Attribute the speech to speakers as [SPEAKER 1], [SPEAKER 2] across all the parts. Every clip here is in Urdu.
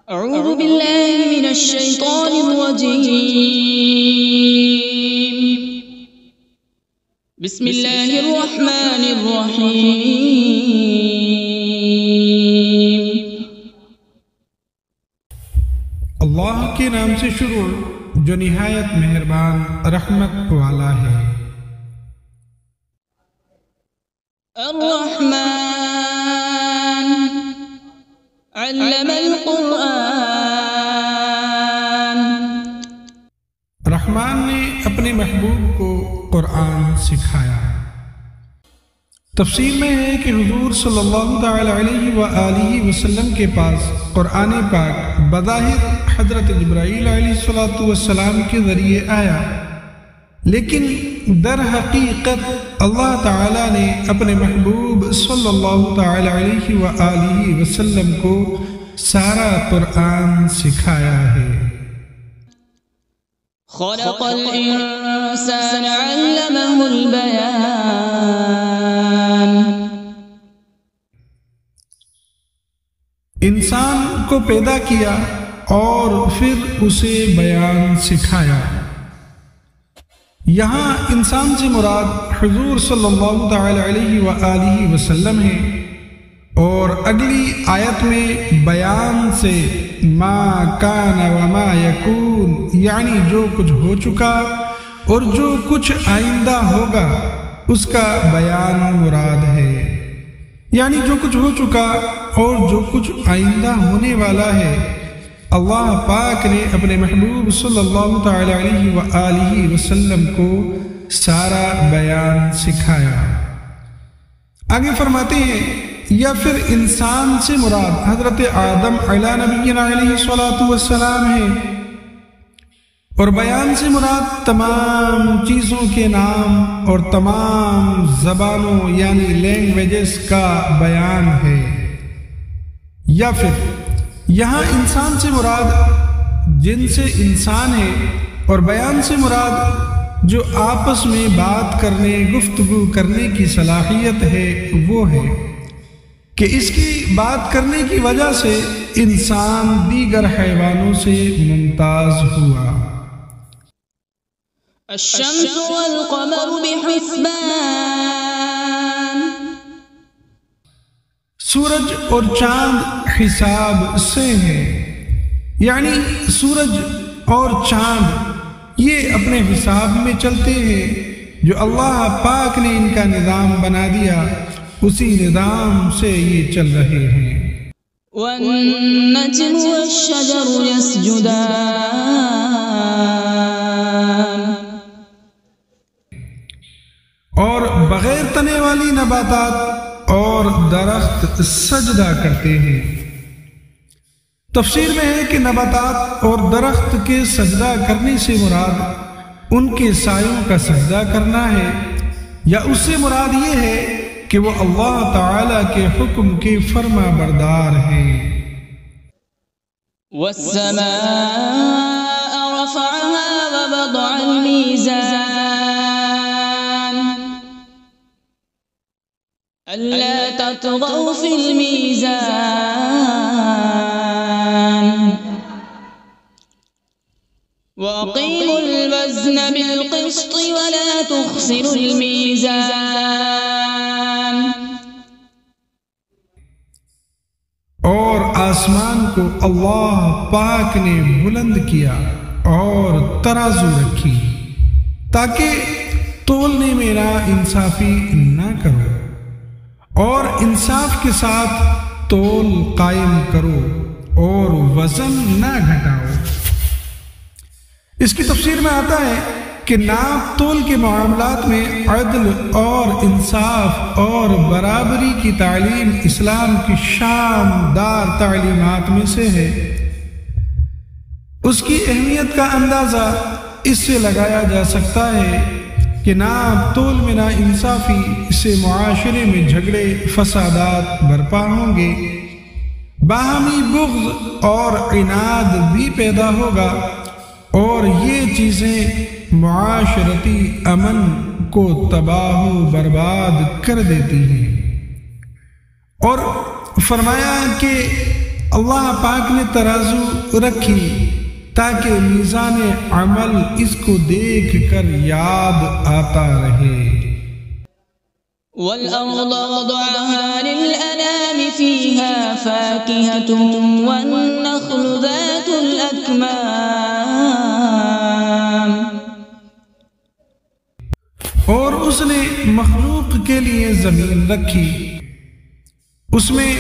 [SPEAKER 1] أعوذ بالله من الشيطان الرجيم. بسم الله الرحمن الرحيم.
[SPEAKER 2] اللہ کے نام سے شروع جو نہایت مہربان رحمت والا ہے۔
[SPEAKER 1] الرحمن علم القرآن.
[SPEAKER 2] رحمان نے اپنے محبوب کو قرآن سکھایا۔ تفسیر میں ہے کہ حضور صلی اللہ تعالی علیہ وآلہ وسلم کے پاس قرآن پاک بظاہر حضرت جبرائیل علیہ السلام کے ذریعے آیا، لیکن در حقیقت اللہ تعالیٰ نے اپنے محبوب صلی اللہ تعالی علیہ وآلہ وسلم کو سارا قرآن سکھایا ہے۔
[SPEAKER 1] خلق الإنسان علمه البيان.
[SPEAKER 2] انسان کو پیدا کیا اور پھر اسے بیان سکھایا۔ یہاں انسان سے مراد حضور صلی اللہ تعالی علیہ وآلہ وسلم ہے، اور اگلی آیت میں بیان سے ما کان وما یکون، یعنی جو کچھ ہو چکا اور جو کچھ آئندہ ہوگا اس کا بیان مراد ہے۔ یعنی جو کچھ ہو چکا اور جو کچھ آئندہ ہونے والا ہے، اللہ پاک نے اپنے محبوب صلی اللہ تعالی علیہ وآلہ وسلم کو سارا بیان سکھایا۔ آگے فرماتے ہیں یا پھر انسان سے مراد حضرت آدم علیہ نبینا علیہ السلام ہے، اور بیان سے مراد تمام چیزوں کے نام اور تمام زبانوں یعنی لینگویجز کا بیان ہے۔ یا پھر یہاں انسان سے مراد جن سے انسان ہے، اور بیان سے مراد جو آپس میں بات کرنے گفتگو کرنے کی صلاحیت ہے وہ ہے کہ اس کی بات کرنے کی وجہ سے انسان دیگر حیوانوں سے ممتاز ہوا۔
[SPEAKER 1] الشمس والقمر بحسبان.
[SPEAKER 2] سورج اور چاند حساب سے ہے، یعنی سورج اور چاند یہ اپنے حساب میں چلتے ہیں، جو اللہ پاک نے ان کا نظام بنا دیا، اسی نظام سے یہ چل رہے ہیں۔
[SPEAKER 1] والنجم والشجر يسجدان.
[SPEAKER 2] اور بغیر تنے والی نباتات اور درخت سجدہ کرتے ہیں۔ تفسیر میں ہے کہ نباتات اور درخت کے سجدہ کرنے سے مراد ان کے سایوں کا سجدہ کرنا ہے، یا اس سے مراد یہ ہے کہ وہ اللہ تعالی کے حکم کے فرما بردار ہیں۔
[SPEAKER 1] والسماء رفعها ووضع الميزان. ألا تطغوا في الميزان وأقيموا الوزن بالقسط ولا تخسروا الميزان.
[SPEAKER 2] اور آسمان کو اللہ پاک نے بلند کیا اور ترازو رکھی تاکہ تولنے میں نا انصافی نہ کرو، اور انصاف کے ساتھ تول قائم کرو اور وزن نہ گھٹاؤ۔ اس کی تفسیر میں آتا ہے کہ ناپ تول کے معاملات میں عدل اور انصاف اور برابری کی تعلیم اسلام کی شاندار تعلیمات میں سے ہے۔ اس کی اہمیت کا اندازہ اس سے لگایا جا سکتا ہے کہ ناپ تول میں نا انصافی سے معاشرے میں جھگڑے فسادات برپا ہوں گے، باہمی بغض اور عناد بھی پیدا ہوگا، اور یہ چیزیں معاشرتی امن کو تباہ و برباد کر دیتی ہیں۔ اور فرمایا کہ اللہ پاک نے ترازو رکھی تاکہ میزان عمل اس کو دیکھ کر یاد آتا رہے۔
[SPEAKER 1] وَالْأَرْضَ وَضَعَهَا لِلْأَنَامِ فِيهَا فَاكِهَةٌ وَالنَّخْلُ ذَاتُ الْأَكْمَامِ۔
[SPEAKER 2] اور اس نے مخلوق کے لیے زمین رکھی، اس میں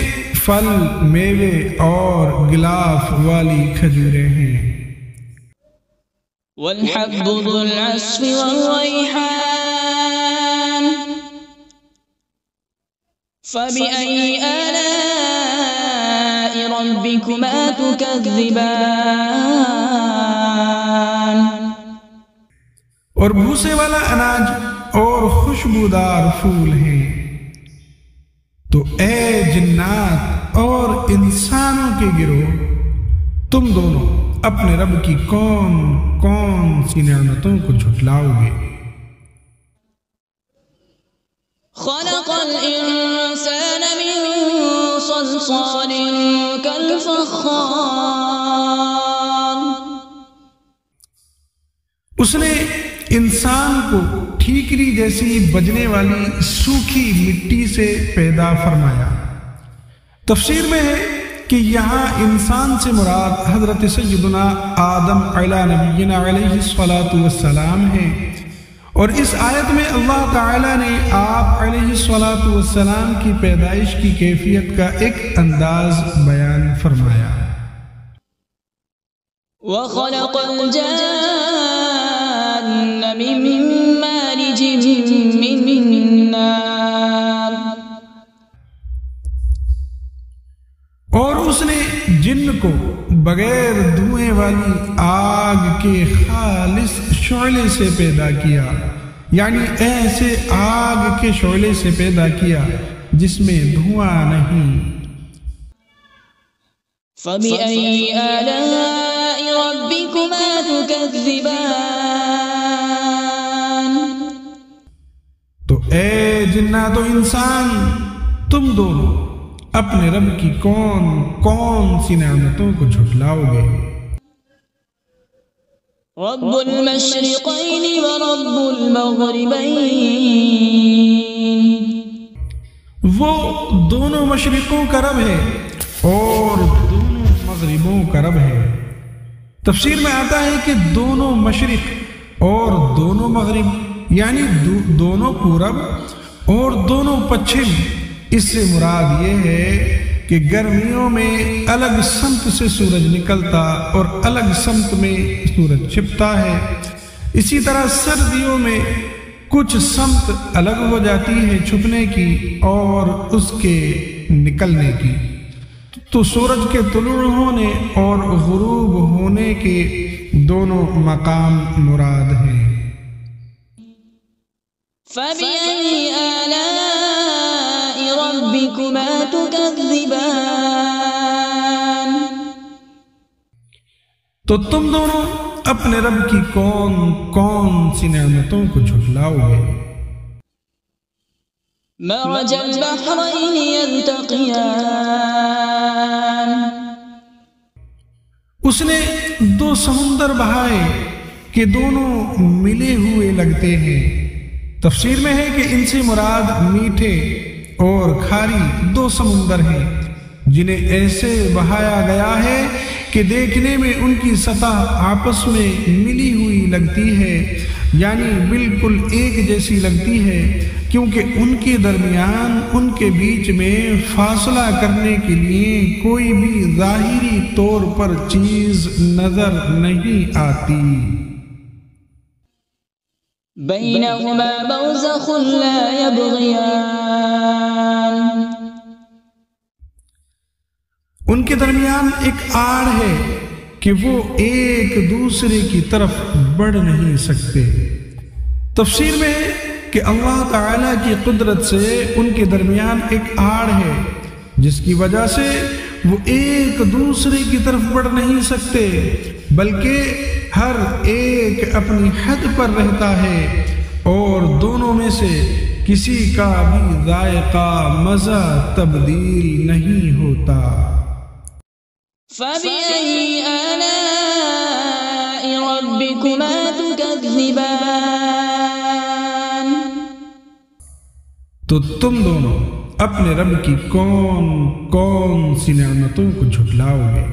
[SPEAKER 2] پھل، میوے اور غلاف والی کھجوریں ہیں۔
[SPEAKER 1] وَالْحَبُّ ذُو الْعَصْفِ وَالرَّيْحَانُ فَبِأَيِّ آلَاءِ رَبِّكُمَا تُكَذِّبَانِ۔
[SPEAKER 2] اور بھوسے والا اناج اور خوشبودار پھول ہیں۔ تو اے جنات اور انسانوں کے گروہ، تم دونوں اپنے رب کی کون کون سی نعمتوں کو جھٹلاؤ گے؟
[SPEAKER 1] خلق الانسان من صلصال كالفخار۔
[SPEAKER 2] اس نے انسان کو ٹھیکری جیسی بجنے والی سوکھی مٹی سے پیدا فرمایا۔ تفسیر میں ہے کہ یہاں انسان سے مراد حضرت سیدنا آدم علیہ نبینا علیہ السلام ہے، اور اس آیت میں اللہ تعالیٰ نے آپ علیہ السلام کی پیدائش کی کیفیت کا ایک انداز بیان فرمایا۔
[SPEAKER 1] وَخَلَقَ الْجَانَّ مِن مَّارِجٍ مِّن نَّارٍ۔
[SPEAKER 2] اور اس نے جن کو بغیر دھوئیں والی آگ کے خالص شعلے سے پیدا کیا، یعنی ایسے آگ کے شعلے سے پیدا کیا جس میں دھواں نہیں۔
[SPEAKER 1] فَبِأَيِّ آلَاءِ رَبِّكُمَا تُكَذِّبَانِ۔
[SPEAKER 2] تو اے جنات و انسان، تم دونوں اپنے رب کی کون کون سی نعمتوں کو جھٹلاؤ گے؟
[SPEAKER 1] رب المشرقین ورب المغربین۔
[SPEAKER 2] وہ دونوں مشرقوں کا رب ہے اور دونوں مغربوں کا رب ہے۔ تفسیر میں آتا ہے کہ دونوں مشرق اور دونوں مغرب، یعنی دونوں پورب اور دونوں پچھم۔ اس سے مراد یہ ہے کہ گرمیوں میں الگ سمت سے سورج نکلتا اور الگ سمت میں سورج چھپتا ہے، اسی طرح سردیوں میں کچھ سمت الگ ہو جاتی ہے چھپنے کی اور اس کے نکلنے کی۔ تو سورج کے طلوع ہونے اور غروب ہونے کے دونوں مقام مراد ہیں۔
[SPEAKER 1] فَبِأَيِّ آلَاءِ رَبِّكُمَا تُكَذِّبَانِ۔
[SPEAKER 2] تو تم دونوں اپنے رب کی کون کون سی نعمتوں کو جھٹلاؤ گے؟
[SPEAKER 1] مَرَجَ الْبَحْرَيْنِ يَلْتَقِيَانِ۔
[SPEAKER 2] اس نے دو سمندر بہائے کہ دونوں ملے ہوئے لگتے ہیں۔ تفسیر میں ہے کہ ان سے مراد میٹھے اور کھاری دو سمندر ہیں جنہیں ایسے بہایا گیا ہے کہ دیکھنے میں ان کی سطح آپس میں ملی ہوئی لگتی ہے، یعنی بالکل ایک جیسی لگتی ہے، کیونکہ ان کے درمیان ان کے بیچ میں فاصلہ کرنے کے لیے کوئی بھی ظاہری طور پر چیز نظر نہیں آتی۔
[SPEAKER 1] بینہما برزخ لا یبغیان۔
[SPEAKER 2] ان کے درمیان ایک آڑ ہے کہ وہ ایک دوسرے کی طرف بڑھ نہیں سکتے۔ تفسیر میں ہے کہ اللہ تعالیٰ کی قدرت سے ان کے درمیان ایک آڑ ہے جس کی وجہ سے وہ ایک دوسرے کی طرف بڑھ نہیں سکتے، بلکہ ہر ایک اپنی حد پر رہتا ہے اور دونوں میں سے کسی کا بھی ذائقہ مزہ تبدیل نہیں ہوتا۔
[SPEAKER 1] فبأي آلاء ربكما تكذبان؟
[SPEAKER 2] تو تم دونوں اپنے رب کی کون کون سی نعمتوں کو جھٹلاؤ گے؟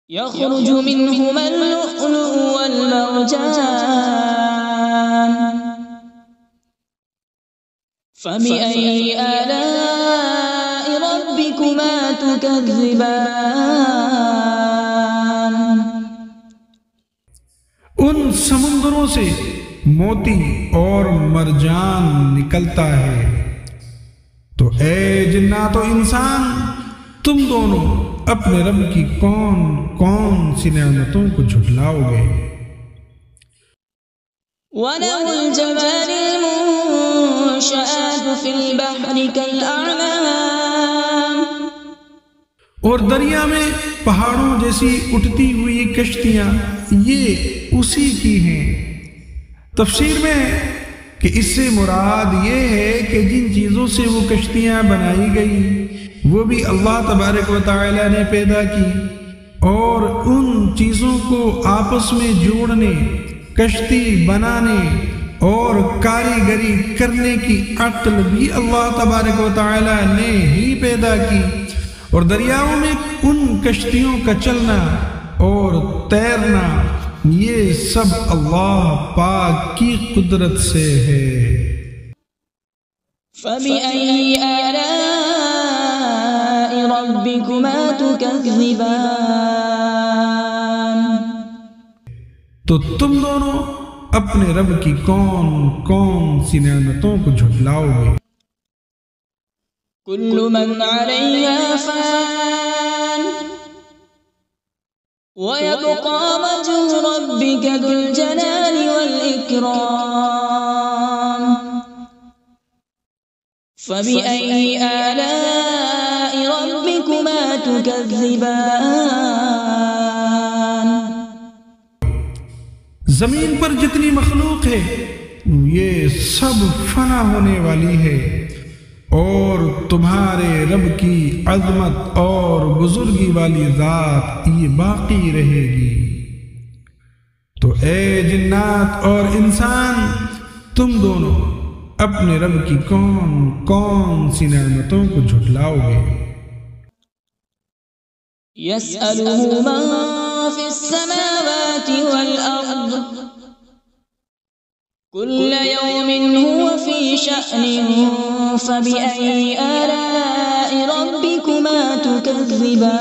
[SPEAKER 1] يخرج منهما اللؤلؤ والمرجان فبأي آلاء ربكما تكذبان؟
[SPEAKER 2] ان سمندروں سے موتی اور مرجان نکلتا ہے۔ تو اے جنات و انسان، تم دونوں اپنے رب کی کون کون سی نعمتوں کو جھٹلاؤ گے؟
[SPEAKER 1] وَلَهُ الْجَوَارِ الْمُنشَآتُ فِي الْبَحْرِ كَالْأَعْلَامِ،
[SPEAKER 2] اور دریا میں پہاڑوں جیسی اٹھتی ہوئی کشتیاں یہ اسی کی ہیں۔ تفسیر میں ہے کہ اس سے مراد یہ ہے کہ جن چیزوں سے وہ کشتیاں بنائی گئی وہ بھی اللہ تبارک و تعالی نے پیدا کی، اور ان چیزوں کو آپس میں جوڑنے، کشتی بنانے اور کاریگری کرنے کی عقل بھی اللہ تبارک و تعالی نے ہی پیدا کی، اور دریاؤں میں ان کشتیوں کا چلنا اور تیرنا یہ سب اللہ پاک کی قدرت سے ہے۔
[SPEAKER 1] فَبِأَيِّ آلَاءِ رَبِّكُمَا تُكَذِّبَانِ؟
[SPEAKER 2] تو تم دونوں اپنے رب کی کون کون سی نعمتوں کو جھٹلاؤ گے؟
[SPEAKER 1] كُلُّ مَنْ عَلَيْهَا فَانٍ وَيَبْقَى وَجْهُ رَبِّكَ ذُو الْجَلَالِ وَالْإِكْرَامِ فَبِأَيِّ آلَاءِ رَبِّكُمَا تُكَذِّبَانِ؟
[SPEAKER 2] زمین پر جتنی مخلوق ہے یہ سب فنا ہونے والی ہے، اور تمہارے رب کی عظمت اور بزرگی والی ذات یہ باقی رہے گی۔ تو اے جنات اور انسان، تم دونوں اپنے رب کی کون کون سی نعمتوں کو جھٹلاؤ گے؟
[SPEAKER 1] يَسْأَلُهُ مَن فِي السَّمَاوَاتِ وَالْأَرْضِ كُلَّ يَوْمٍ هُوَ فِي شَأْنٍ فَبِأَيِّ آلَاءِ رَبِّكُمَا تُكَذِّبَانِ؟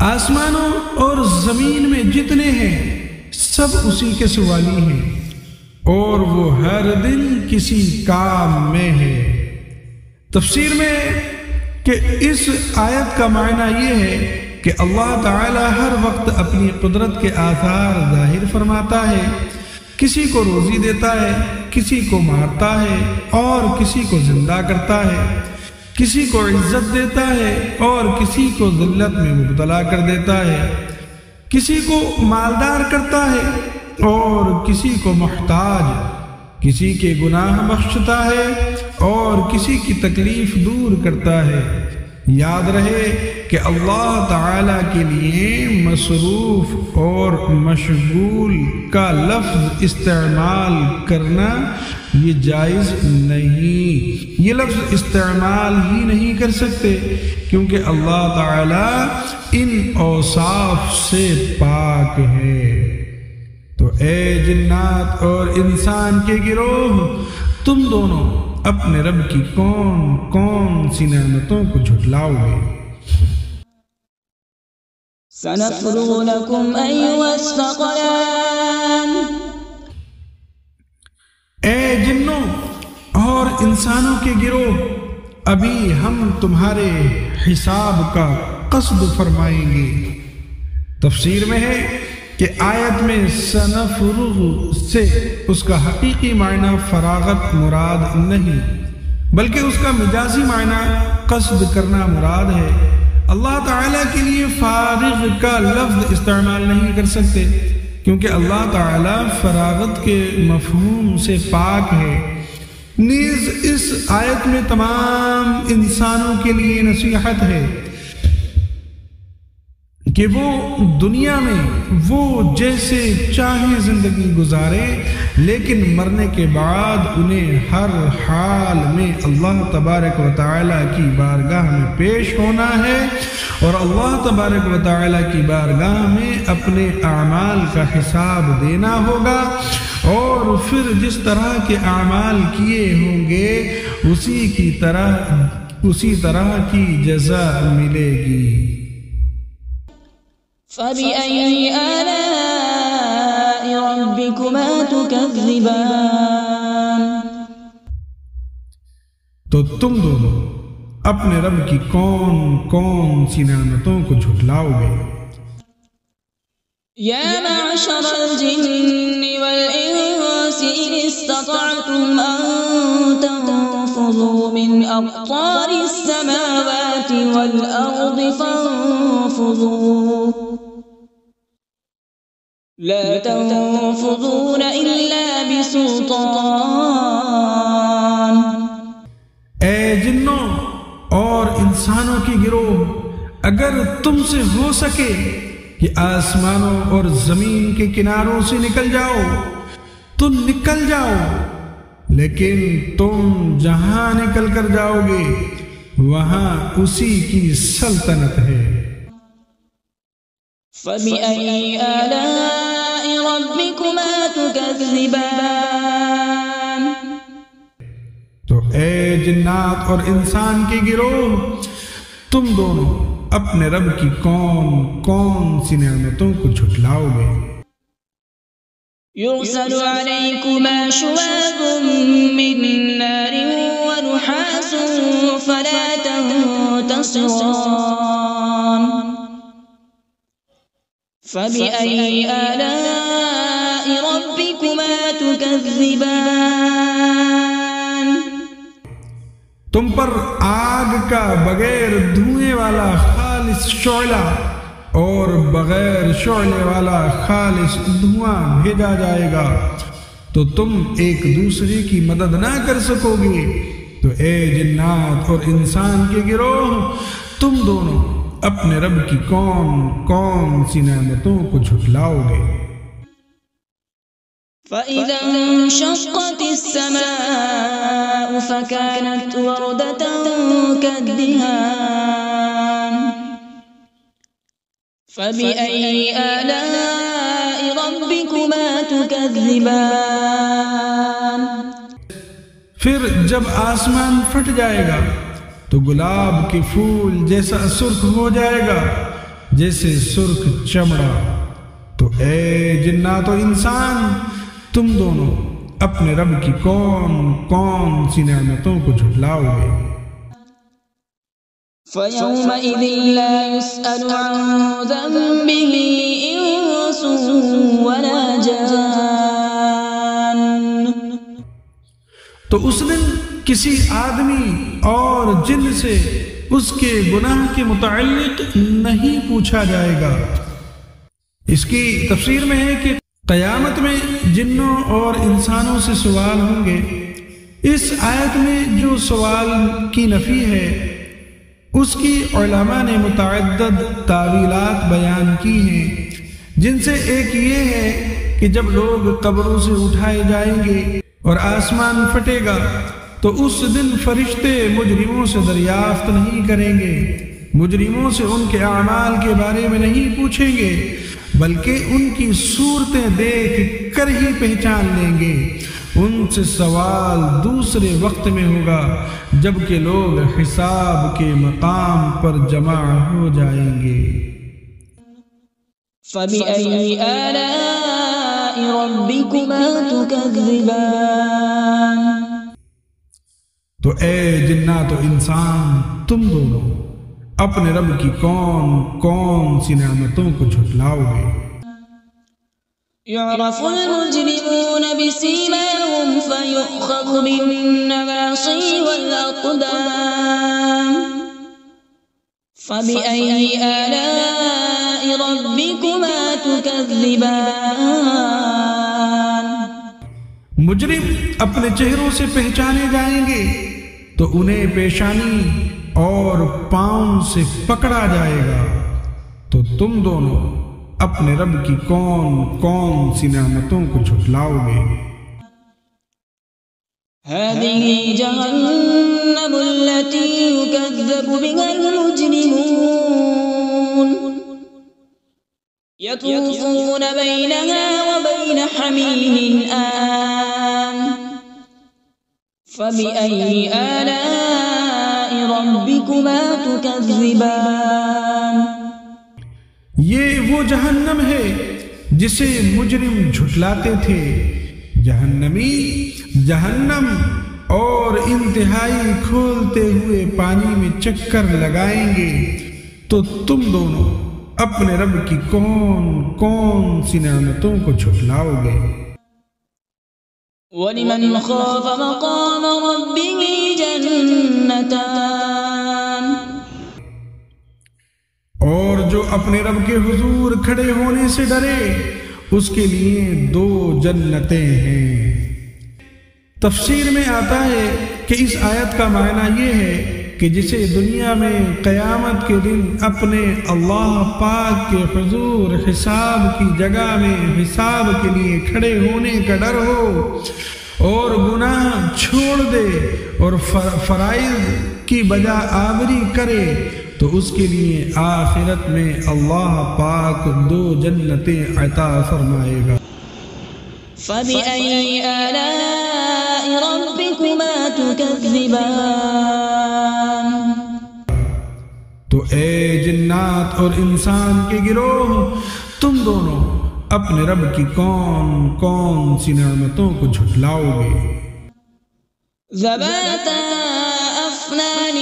[SPEAKER 2] آسمانوں اور زمین میں جتنے ہیں سب اسی کے سوالی ہیں، اور وہ ہر دن کسی کام میں ہے۔ تفسیر میں کہ اس آیت کا معنی یہ ہے کہ اللہ تعالی ہر وقت اپنی قدرت کے آثار ظاہر فرماتا ہے، کسی کو روزی دیتا ہے، کسی کو مارتا ہے اور کسی کو زندہ کرتا ہے، کسی کو عزت دیتا ہے اور کسی کو ذلت میں مبتلا کر دیتا ہے، کسی کو مالدار کرتا ہے اور کسی کو محتاج، کسی کے گناہ بخشتا ہے اور کسی کی تکلیف دور کرتا ہے۔ یاد رہے کہ اللہ تعالی کے لیے مصروف اور مشغول کا لفظ استعمال کرنا یہ جائز نہیں، یہ لفظ استعمال ہی نہیں کر سکتے کیونکہ اللہ تعالی ان اوصاف سے پاک ہے۔ تو اے جنات اور انسان کے گروہ، تم دونوں اپنے رب کی کون کون سی نعمتوں کو جھٹلاؤ گے؟
[SPEAKER 1] سَنَفْرُغُ لَكُمْ أَيُّهَ الثَّقَلَانِ؟
[SPEAKER 2] اے جنوں اور انسانوں کے گروہ، ابھی ہم تمہارے حساب کا قصد فرمائیں گے۔ تفسیر میں ہے کہ آیت میں سنفرغ سے اس کا حقیقی معنی فراغت مراد نہیں، بلکہ اس کا مجازی معنی قصد کرنا مراد ہے۔ اللہ تعالیٰ کے لیے فارغ کا لفظ استعمال نہیں کر سکتے کیونکہ اللہ تعالیٰ فراغت کے مفہوم سے پاک ہے، نیز اس آیت میں تمام انسانوں کے لیے نصیحت ہے کہ وہ دنیا میں وہ جیسے چاہیں زندگی گزارے، لیکن مرنے کے بعد انہیں ہر حال میں اللہ تبارک و تعالیٰ کی بارگاہ میں پیش ہونا ہے، اور اللہ تبارک و تعالیٰ کی بارگاہ میں اپنے اعمال کا حساب دینا ہوگا، اور پھر جس طرح کے اعمال کیے ہوں گے اسی طرح کی جزا ملے گی۔
[SPEAKER 1] فَبِأَيِّ آلَاءِ رَبِّكُمَا تُكَذِّبَانِ؟
[SPEAKER 2] تو تم دونوں اپنے رب کی کون کون سی نعمتوں کو جھٹلاؤ گے؟
[SPEAKER 1] یا معشر الجن والانس ان استطعتم ان تنفذوا من اقطار السماوات والارض فانفذوا لا تنفذون الا بسلطان۔
[SPEAKER 2] اے جنوں اور انسانوں کی گروہ، اگر تم سے ہو سکے کہ آسمانوں اور زمین کے کناروں سے نکل جاؤ تو نکل جاؤ، لیکن تم جہاں نکل کر جاؤ گے وہاں اسی کی سلطنت ہے۔
[SPEAKER 1] فَبِأَيِّ آلَاءِ رَبِّكُمَا تُكَذِّبَانِ؟
[SPEAKER 2] تو اے جنات اور انسان کی گروہ، تم دونوں اپنے رب کی کون کون سی نعمتوں کو جھٹلاؤ گے؟
[SPEAKER 1] يرسل عليكما شواظ من نار ونحاس فلا تنتصران۔ فبأي آلاء ربكما تكذبان؟
[SPEAKER 2] تم پر آگ کا بغیر دھوئیں والا خالص شعلہ اور بغیر شعلے والا خالص دھواں بھیجا جائے گا، تو تم ایک دوسرے کی مدد نہ کر سکو گے۔ تو اے جنات اور انسان کے گروہ، تم دونوں اپنے رب کی کون کون سی نعمتوں کو جھٹلاؤ گے؟
[SPEAKER 1] فَإِذَا انشَقَّتِ السَّمَاءُ فَكَانَتْ وَرْدَةً كَالدِّهَانِ۔ فَبِأَيِّ آلَاءِ رَبِّكُمَا تُكَذِّبَانِ؟
[SPEAKER 2] پھر جب آسمان پھٹ جائے گا تو گلاب کے پھول جیسا سرخ ہو جائے گا جیسے سرخ چمڑا۔ تو اے جنات و انسان، تم دونوں اپنے رب کی کون کون سی نعمتوں کو جھٹلاؤ گے؟
[SPEAKER 1] فَيَوْمَئِذٍ لَا يُسْأَلُ عَنْ ذَنبِهِ إِنسٌ وَلَا جَانٌّ۔
[SPEAKER 2] تو اس دن کسی آدمی اور جن سے اس کے گناہ کے متعلق نہیں پوچھا جائے گا۔ اس کی تفسیر میں ہے کہ قیامت میں جنوں اور انسانوں سے سوال ہوں گے۔ اس آیت میں جو سوال کی نفی ہے اس کی علماء نے متعدد تعویلات بیان کی ہیں، جن سے ایک یہ ہے کہ جب لوگ قبروں سے اٹھائے جائیں گے اور آسمان پھٹے گا تو اس دن فرشتے مجرموں سے دریافت نہیں کریں گے، مجرموں سے ان کے اعمال کے بارے میں نہیں پوچھیں گے، بلکہ ان کی صورتیں دیکھ کر ہی پہچان لیں گے۔ ان سے سوال دوسرے وقت میں ہوگا جبکہ لوگ حساب کے مقام پر جمع ہو جائیں گے۔
[SPEAKER 1] فَبِأَيِّ آلَاءِ رَبِّكُمَا تُكَذِّبَانِ؟
[SPEAKER 2] تو اے جنات و انسان، تم دونوں اپنے رب کی کون کون سی نعمتوں کو جھٹلاؤ گے؟
[SPEAKER 1] يعرف المجرمون بسيماهم فيؤخذ بالنواصي والأقدام۔ فبأي آلاء ربكما تكذبان؟
[SPEAKER 2] مجرم اپنے چہروں سے پہچانے جائیں گے تو انہیں پیشانی اور پاؤں سے پکڑا جائے گا، تو تم دونوں اپنے رب کی کون کون سی نعمتوں کو جھٹلاؤ گے؟
[SPEAKER 1] هذه جهنم التي يكذب بها المجرمون يطوفون بينها وبين حميم آن فبأي آلاء ربكما تكذبان۔
[SPEAKER 2] یہ وہ جہنم ہے جسے مجرم جھٹلاتے تھے۔ جہنمی جہنم اور انتہائی کھولتے ہوئے پانی میں چکر لگائیں گے، تو تم دونوں اپنے رب کی کون کون سی نعمتوں کو جھٹلاؤ گے؟
[SPEAKER 1] وَلِمَنْ خَافَ مَقَامَ رَبِّهِ جَنَّتَانِ،
[SPEAKER 2] اور جو اپنے رب کے حضور کھڑے ہونے سے ڈرے اس کے لیے 2 جنتیں ہیں۔ تفسیر میں آتا ہے کہ اس آیت کا معنی یہ ہے کہ جسے دنیا میں قیامت کے دن اپنے اللہ پاک کے حضور حساب کی جگہ میں حساب کے لیے کھڑے ہونے کا ڈر ہو اور گناہ چھوڑ دے اور فرائض کی بجا آوری کرے، تو اس کے لیے آخرت میں اللہ پاک 2 جنتیں عطا فرمائے گا۔
[SPEAKER 1] فَبِأَيِّ آلَاءِ رَبِّكُمَا تُكَذِّبَانِ۔
[SPEAKER 2] تو اے جنات اور انسان کے گروہ، تم دونوں اپنے رب کی کون کون سی نعمتوں کو جھٹلاؤ گے؟
[SPEAKER 1] ذَوَاتَا أَفْنَانٍ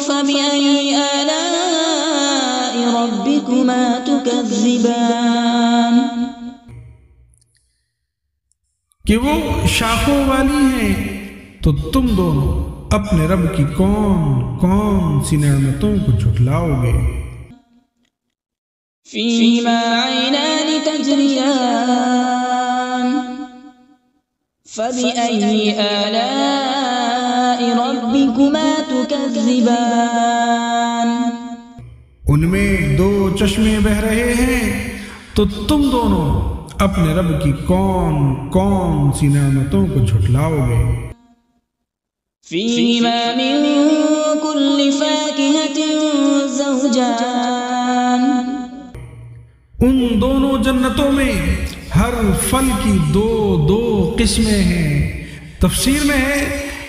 [SPEAKER 1] فَبِأَيِّ آلَاءِ رَبِّكُمَا تُكَذِّبَانِ۔
[SPEAKER 2] کہ وہ شاخوں والی ہیں، تو تم دونوں اپنے رب کی کون کون سی نعمتوں کو جھٹلاؤ گے؟
[SPEAKER 1] فِيهِمَا عَيْنَانِ تَجْرِيَانِ فَبِأَيِّ آلَاءِ رَبِّكُمَا تُكَذِّبَانِ۔
[SPEAKER 2] ان میں 2 چشمے بہ رہے ہیں، تو تم دونوں اپنے رب کی کون کون سی نعمتوں کو جھٹلاؤ گے؟
[SPEAKER 1] فِيهِمَا مِن كُلِّ فَاكِهَةٍ زَوْجَانِ۔
[SPEAKER 2] ان دونوں جنتوں میں ہر پھل کی 2 قسمیں ہیں۔ تفسیر میں ہے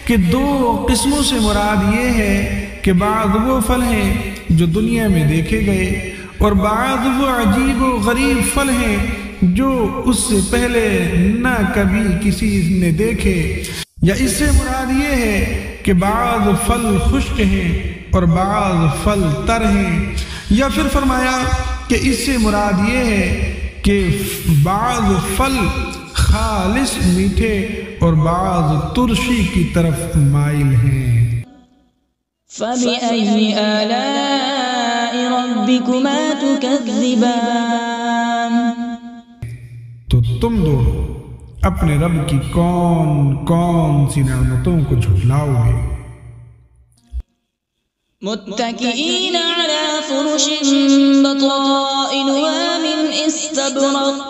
[SPEAKER 2] کہ 2 قسموں سے مراد یہ ہے کہ بعض وہ پھل ہیں جو دنیا میں دیکھے گئے، اور بعض وہ عجیب و غریب پھل ہیں جو اس سے پہلے نہ کبھی کسی نے دیکھے، یا اس سے مراد یہ ہے کہ بعض پھل خشک ہیں اور بعض پھل تر ہیں، یا پھر فرمایا کہ اس سے مراد یہ ہے کہ بعض پھل خالص میٹھے اور بعض ترشی کی طرف مائل ہیں۔
[SPEAKER 1] فَبِأَيِّ آلَاءِ رَبِّكُمَا تُكَذِّبَانِ۔
[SPEAKER 2] تو تم دونوں اپنے رب کی کون کون سی نعمتوں کو جھٹلاؤ گے؟
[SPEAKER 1] متكئين على فرش بطائنها من استبرق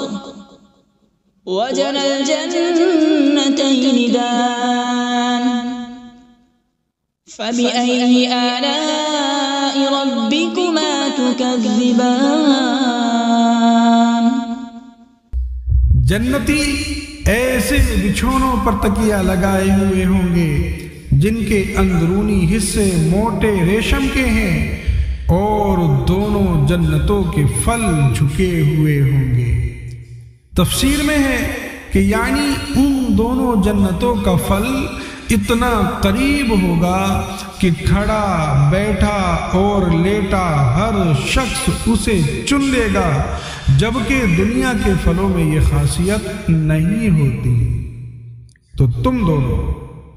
[SPEAKER 1] وجنى الجنتين دان فبأي آلاء ربكما تكذبان۔
[SPEAKER 2] جنتی ایسے بچھونوں پر تکیہ لگائے ہوئے ہوں گے جن کے اندرونی حصے موٹے ریشم کے ہیں، اور دونوں جنتوں کے پھل جھکے ہوئے ہوں گے۔ تفسیر میں ہے کہ یعنی ان دونوں جنتوں کا پھل اتنا قریب ہوگا کہ کھڑا، بیٹھا اور لیٹا ہر شخص اسے چن لے گا، جبکہ دنیا کے پھلوں میں یہ خاصیت نہیں ہوتی۔ تو تم دونوں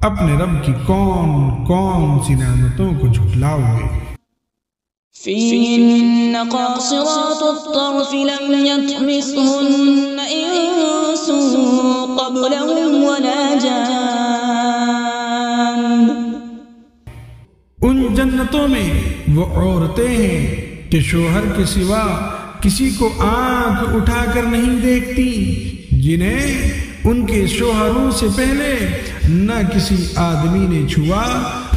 [SPEAKER 2] اپنے رب کی کون کون سی نعمتوں کو جھٹلاؤ گے؟
[SPEAKER 1] فيهن قاصرات الطرف لم يطمثهن إنس قبلهم ولا جان.
[SPEAKER 2] ان جنتوں میں وہ عورتیں ہیں کہ شوہر کے سوا کسی کو آنکھ اٹھا کر نہیں دیکھتی، جنہیں ان کے شوہروں سے پہلے نہ کسی آدمی نے چھوا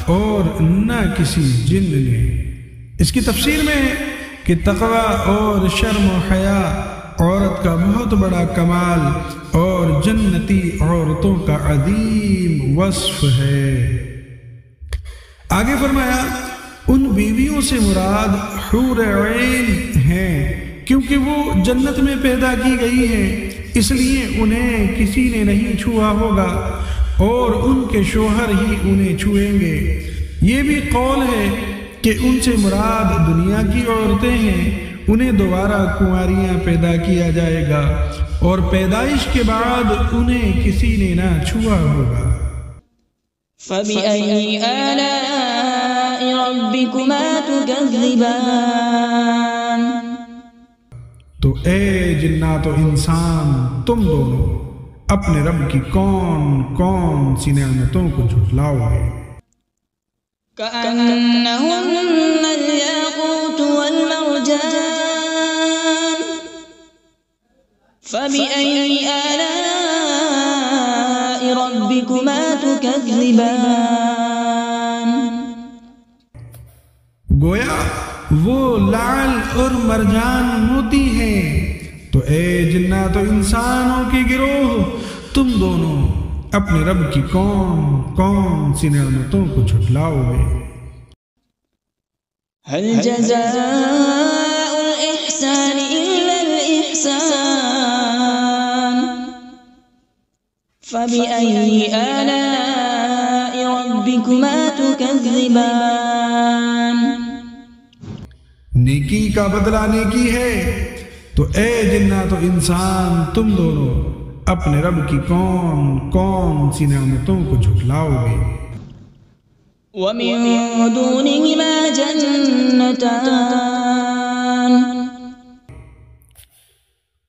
[SPEAKER 2] اور نہ کسی جن نے. اس کی تفسیر میں ہے کہ تقوی اور شرم و حیا عورت کا بہت بڑا کمال اور جنتی عورتوں کا عظیم وصف ہے. آگے فرمایا ان بیویوں سے مراد حور عین ہیں، کیونکہ وہ جنت میں پیدا کی گئی ہیں، اس لیے انہیں کسی نے نہیں چھوا ہوگا اور ان کے شوہر ہی انہیں چھوئیں گے. یہ بھی قول ہے کہ ان سے مراد دنیا کی عورتیں ہیں، انہیں دوبارہ کنواریاں پیدا کیا جائے گا اور پیدائش کے بعد انہیں کسی نے نہ چھوا ہوگا.
[SPEAKER 1] فَبِأَيِّ آلَاءِ رَبِّكُمَا تُكَذِّبَانِ.
[SPEAKER 2] تو اے جنات و انسان، تم دونوں اپنے رب کی کون کون سی نعمتوں کو جھٹلاؤ گے.
[SPEAKER 1] كأنهن الياقوت والمرجان. فبأي آلاء ربكما تكذبان.
[SPEAKER 2] گویا وہ لعل اور مرجان موتی ہیں. تو اے جنات و انسانوں کے گروہ، تم دونوں اپنے رب کی کون کون سی نعمتوں کو جھٹلاؤ گے.
[SPEAKER 1] هل جزاء الإحسان إلا الإحسان. فبأي آلاء ربكما تكذبان.
[SPEAKER 2] نیکی کا بدلہ نیکی ہے. تو اے جنات و انسان، تم دونوں اپنے رب کی کون کون سی نعمتوں کو جھٹلاؤ گے.
[SPEAKER 1] ومن دونهما جنتان.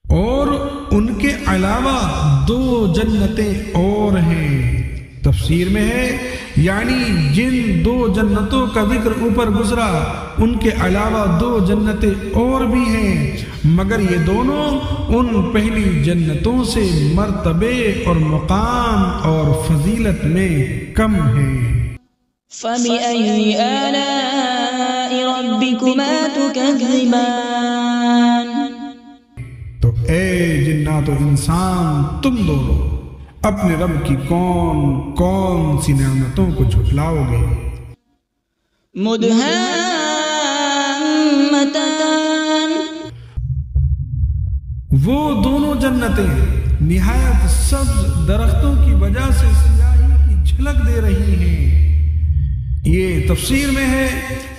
[SPEAKER 2] اور ان کے علاوہ دو جنتیں اور ہیں. تفسیر میں ہے یعنی جن دو جنتوں کا ذکر اوپر گزرا ان کے علاوہ دو جنتیں اور بھی ہیں، مگر یہ دونوں ان پہلی جنتوں سے مرتبے اور مقام اور فضیلت میں کم ہیں.
[SPEAKER 1] فبأي آلاء ربكما تكذبان.
[SPEAKER 2] تو اے جنات و انسان، تم دونوں اپنے رب کی کون کون سی نعمتوں کو جھٹلاؤ گے.
[SPEAKER 1] مدهامتان.
[SPEAKER 2] وہ دونوں جنتیں نہایت سبز درختوں کی وجہ سے سیاہی کی جھلک دے رہی ہیں. یہ تفسیر میں ہے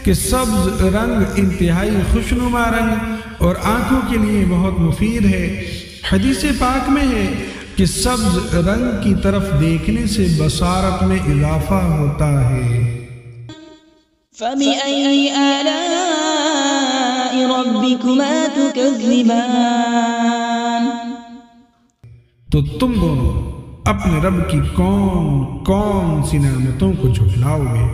[SPEAKER 2] کہ سبز رنگ انتہائی خوشنما رنگ اور آنکھوں کے لیے بہت مفید ہے. حدیث پاک میں ہے کہ سبز رنگ کی طرف دیکھنے سے بصارت میں اضافہ ہوتا ہے.
[SPEAKER 1] فبأي آلاء ربكما تكذبان.
[SPEAKER 2] تو تم دونوں اپنے رب کی کون کون سی نعمتوں کو جھٹلاؤ گے.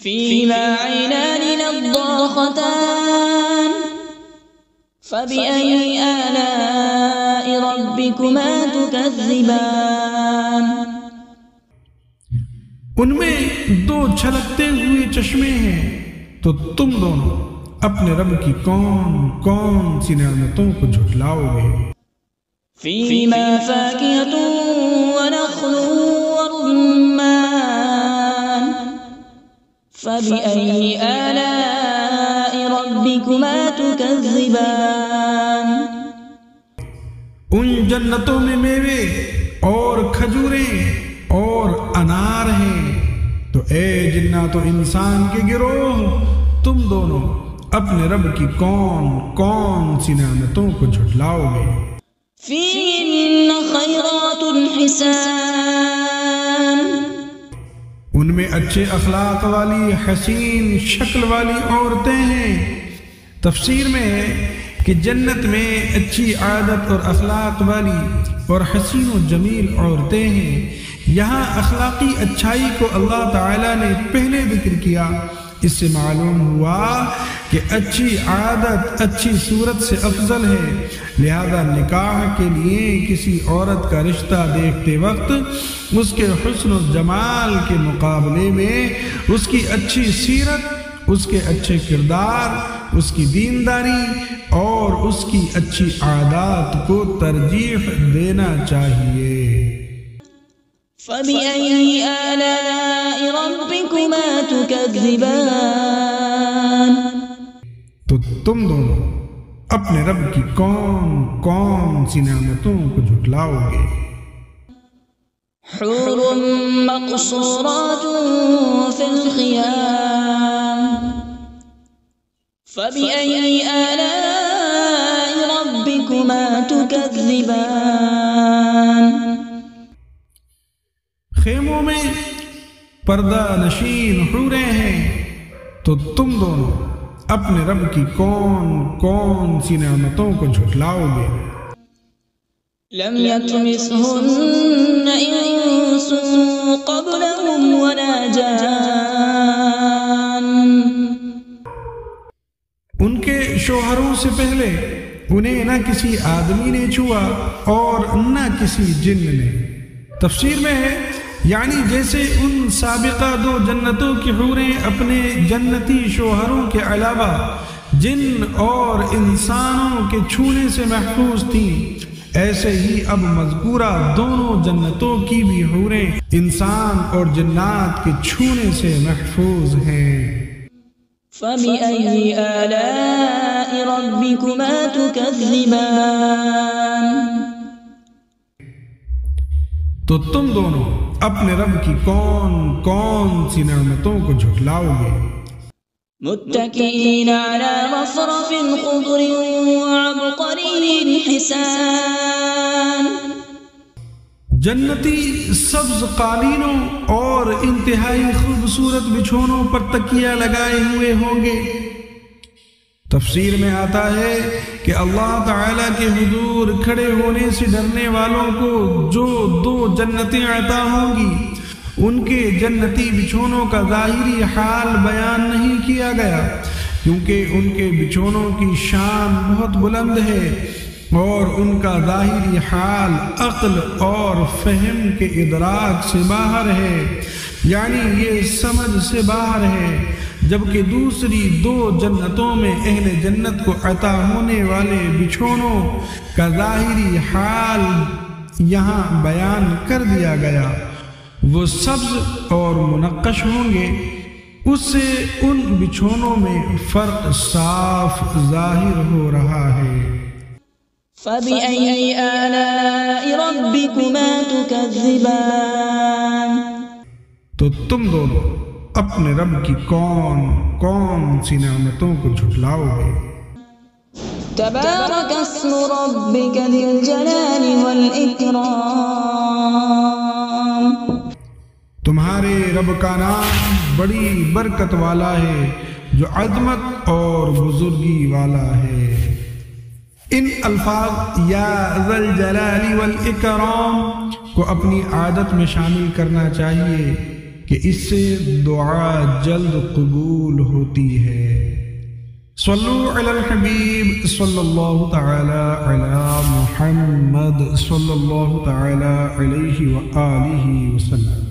[SPEAKER 1] فيهما عينان نضاختان. فبأي آلاء ربكما تكذبان.
[SPEAKER 2] ان میں دو چھلکتے ہوئے چشمے ہیں. تو تم دونوں اپنے رب کی کون کون سی نعمتوں کو جھٹلاؤ گے.
[SPEAKER 1] فيهما فاكهة ونخل ورمان. فبأي آلاء ربكما تكذبان.
[SPEAKER 2] ان جنتوں میں میوے اور کھجوریں اور انار ہیں. تو اے جنات و انسان کے گروہ، تم دونوں اپنے رب کی کون کون سی نعمتوں کو جھٹلاؤ گے.
[SPEAKER 1] فيهن خيرات حسان.
[SPEAKER 2] ان میں اچھے اخلاق والی حسین شکل والی عورتیں ہیں۔ تفسیر میں ہے کہ جنت میں اچھی عادت اور اخلاق والی اور حسین و جمیل عورتیں ہیں۔ یہاں اخلاقی اچھائی کو اللہ تعالیٰ نے پہلے ذکر کیا۔ اس سے معلوم ہوا کہ اچھی عادت اچھی صورت سے افضل ہے، لہذا نکاح کے لیے کسی عورت کا رشتہ دیکھتے وقت اس کے حسن و جمال کے مقابلے میں اس کی اچھی سیرت، اس کے اچھے کردار، اس کی دینداری اور اس کی اچھی عادات کو ترجیح دینا چاہیے۔
[SPEAKER 1] فَبِأَيِّ آلَاءِ رَبِّكُمَا تُكَذِّبَانِ،
[SPEAKER 2] تو تم دونوں اپنے رب کی کون کون سی نعمتوں کو جھٹلاؤ گے؟
[SPEAKER 1] حور مقصورات فی الخیام، فَبِأَيِّ آلَاءِ رَبِّكُمَا تُكَذِّبَانِ،
[SPEAKER 2] خیموں میں پردہ نشین حوریں ہیں، تو تم دونوں اپنے رب کی کون کون سی نعمتوں کو جھٹلاؤ گے؟
[SPEAKER 1] لم يطمثهن انس قبلهم ولا جان،
[SPEAKER 2] ان کے شوہروں سے پہلے انہیں نہ کسی آدمی نے چھوا اور نہ کسی جن نے۔ تفسیر میں ہے یعنی جیسے ان سابقہ دو جنتوں کی حوریں اپنے جنتی شوہروں کے علاوہ جن اور انسانوں کے چھونے سے محفوظ تھیں، ایسے ہی اب مذکورہ دونوں جنتوں کی بھی حوریں انسان اور جنات کے چھونے سے محفوظ ہیں۔
[SPEAKER 1] فَبِأَيِّ آلَاءِ رَبِّكُمَا تُكَذِّبَانِ،
[SPEAKER 2] تو تم دونوں اپنے رب کی کون کون سی نعمتوں کو جھٹلاؤ گے؟
[SPEAKER 1] متكئين على رفرف خضر وعبقري حسان،
[SPEAKER 2] جنتی سبز قالینوں اور انتہائی خوبصورت بچھونوں پر تکیہ لگائے ہوئے ہوں گے۔ تفسیر میں آتا ہے کہ اللہ تعالیٰ کے حضور کھڑے ہونے سے ڈرنے والوں کو جو دو جنتیں عطا ہوں گی، ان کے جنتی بچھونوں کا ظاہری حال بیان نہیں کیا گیا، کیونکہ ان کے بچھونوں کی شان بہت بلند ہے اور ان کا ظاہری حال عقل اور فہم کے ادراک سے باہر ہے، یعنی یہ سمجھ سے باہر ہے، جبکہ دوسری دو جنتوں میں اہل جنت کو عطا ہونے والے بچھونوں کا ظاہری حال یہاں بیان کر دیا گیا۔ وہ سبز اور منقش ہوں گے، اس سے ان بچھونوں میں فرق صاف ظاہر ہو رہا ہے۔
[SPEAKER 1] فَبِأَيِّ آلَاءِ رَبِّكُمَا تُكَذِّبَانِ،
[SPEAKER 2] تو تم دونوں اپنے رب کی کون کون سی نعمتوں کو جھٹلاؤ گے؟
[SPEAKER 1] تبارک اسم ربک ذی الجلال والإکرام،
[SPEAKER 2] تمہارے رب کا نام بڑی برکت والا ہے جو عظمت اور بزرگی والا ہے۔ ان الفاظ یا ذی الجلال والاکرام کو اپنی عادت میں شامل کرنا چاہیے کہ اس سے دعا جلد قبول ہوتی ہے۔ صلو علی الحبیب صلی اللہ تعالی علی محمد صلی اللہ تعالی علیہ وآلہ وسلم۔